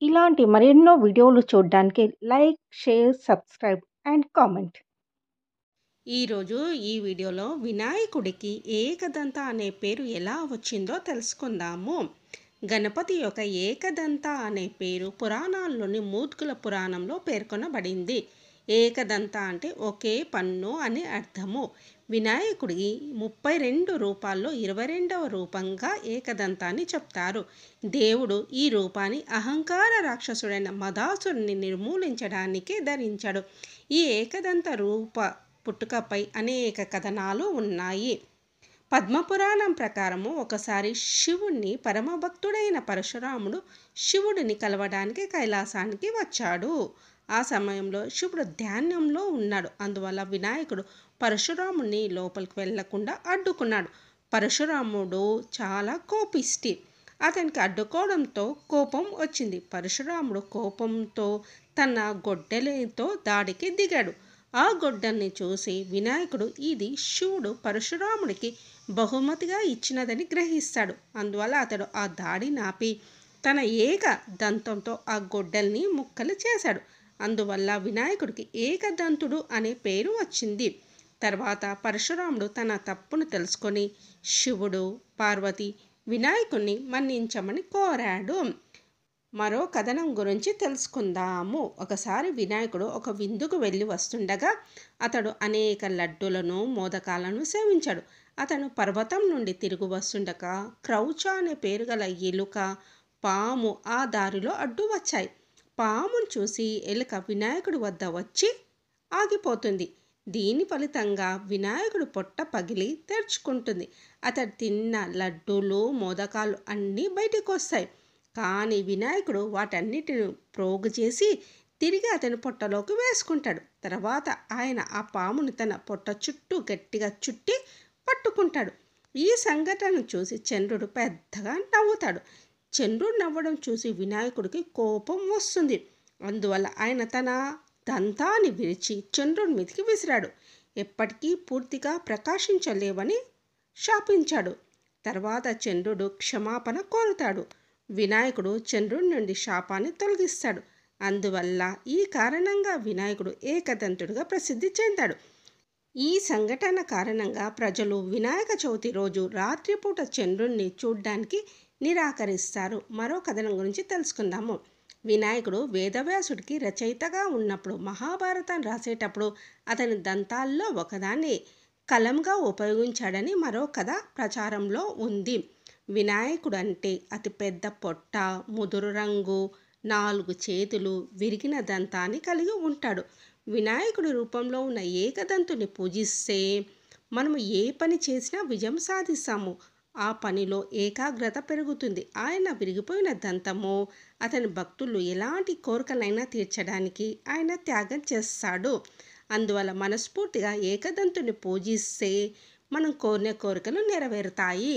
ఇలాంటి మరెన్నో వీడియోలు చూడడానికి like, share, subscribe and comment. ఈరోజు ఈ వీడియోలో వినాయకుడికి ఏకదంత అనే పేరు ఎలా వచ్చిందో తెలుసుకుందాము. గణపతి యొక్క ఏకదంత అనే పేరు పురాణాల్లోని మూద్గుల పురాణంలో పేర్కొనబడింది. ఏకదంత అంటే ఒకే పన్ను అని అర్థము. వినాయకుడి 32 రూపాల్లో 22వ రూపంగా ఏకదంతాన్ని చెప్తారు. దేవుడు ఈ రూపాన్ని అహంకార రాక్షసుడైన మదాసురుని నిర్మూలించడానికి ధరించాడు. ఈ ఏకదంత రూప పుట్టుకపై అనేక కథనాలు ఉన్నాయి. పద్మపురాణం ప్రకారము ఒకసారి శివుణ్ణి పరమభక్తుడైన పరశురాముడు శివుడిని కలవడానికి కైలాసానికి వచ్చాడు. ఆ సమయంలో శివుడు ధ్యానంలో ఉన్నాడు. అందువల్ల వినాయకుడు పరశురాముడిని లోపలికి వెళ్లకుండా అడ్డుకున్నాడు. పరశురాముడు చాలా కోపిష్టి. అతనికి అడ్డుకోవడంతో కోపం వచ్చింది. పరశురాముడు కోపంతో తన గొడ్డలితో దాడికి దిగాడు. ఆ గొడ్డల్ని చూసి వినాయకుడు ఇది శివుడు పరశురాముడికి బహుమతిగా ఇచ్చినదని గ్రహిస్తాడు. అందువల్ల అతడు ఆ దాడి నాపి తన ఏక దంతంతో ఆ గొడ్డల్ని ముక్కలు చేశాడు. అందువల్ల వినాయకుడికి ఏకదంతుడు అనే పేరు వచ్చింది. తర్వాత పరశురాముడు తన తప్పును తెలుసుకొని శివుడు, పార్వతి వినాయకుడిని మన్నించమని కోరాడు. మరో కథనం గురించి తెలుసుకుందాము. ఒకసారి వినాయకుడు ఒక విందుకు వెళ్ళి వస్తుండగా అతడు అనేక లడ్డులను, మోదకాలను సేవించాడు. అతను పర్వతం నుండి తిరిగి వస్తుండగా క్రౌచ అనే పేరు గల ఎలుక, పాము ఆ దారిలో అడ్డు వచ్చాయి. పామును చూసి ఎలుక వినాయకుడి వద్ద వచ్చి ఆగిపోతుంది. దీని ఫలితంగా వినాయకుడు పొట్ట పగిలి తెరుచుకుంటుంది. అతడు తిన్న లడ్డూలు, మోదకాలు అన్నీ బయటికి వస్తాయి. కానీ వినాయకుడు వాటన్నిటిని ప్రోగు చేసి తిరిగి అతని పొట్టలోకి వేసుకుంటాడు. తర్వాత ఆయన ఆ పాముని తన పొట్ట చుట్టూ గట్టిగా చుట్టి పట్టుకుంటాడు. ఈ సంఘటన చూసి చంద్రుడు పెద్దగా నవ్వుతాడు. చంద్రుడు నవ్వడం చూసి వినాయకుడికి కోపం వస్తుంది. అందువల్ల ఆయన తన దంతాన్ని విరిచి చంద్రుడి మీదకి విసిరాడు. ఎప్పటికీ పూర్తిగా ప్రకాశించలేవని శాపించాడు. తర్వాత చంద్రుడు క్షమాపణ కోరుతాడు. వినాయకుడు చంద్రుడి నుండి శాపాన్ని తొలగిస్తాడు. అందువల్ల ఈ కారణంగా వినాయకుడు ఏకదంతుడిగా ప్రసిద్ధి చెందాడు. ఈ సంఘటన కారణంగా ప్రజలు వినాయక చవితి రోజు రాత్రిపూట చంద్రుడిని చూడ్డానికి నిరాకరిస్తారు. మరో కథనం గురించి తెలుసుకుందాము. వినాయకుడు వేదవ్యాసుడికి రచయితగా ఉన్నప్పుడు మహాభారతం రాసేటప్పుడు అతని దంతాల్లో ఒకదాన్ని కలంగా ఉపయోగించాడని మరో కథ ప్రచారంలో ఉంది. వినాయకుడు అంటే అతిపెద్ద పొట్ట, ముదురు రంగు, 4 చేతులు, విరిగిన దంతాన్ని కలిగి ఉంటాడు. వినాయకుడి రూపంలో ఉన్న ఏకదంతుని పూజిస్తే మనము ఏ పని చేసినా విజయం సాధిస్తాము. ఆ పనిలో ఏకాగ్రత పెరుగుతుంది. ఆయన విరిగిపోయిన దంతము అతని భక్తులు ఎలాంటి కోరికలైనా తీర్చడానికి ఆయన త్యాగం చేస్తాడు. అందువల్ల మనస్ఫూర్తిగా ఏకదంతుని పూజిస్తే మనం కోరిన కోరికలు నెరవేరుతాయి.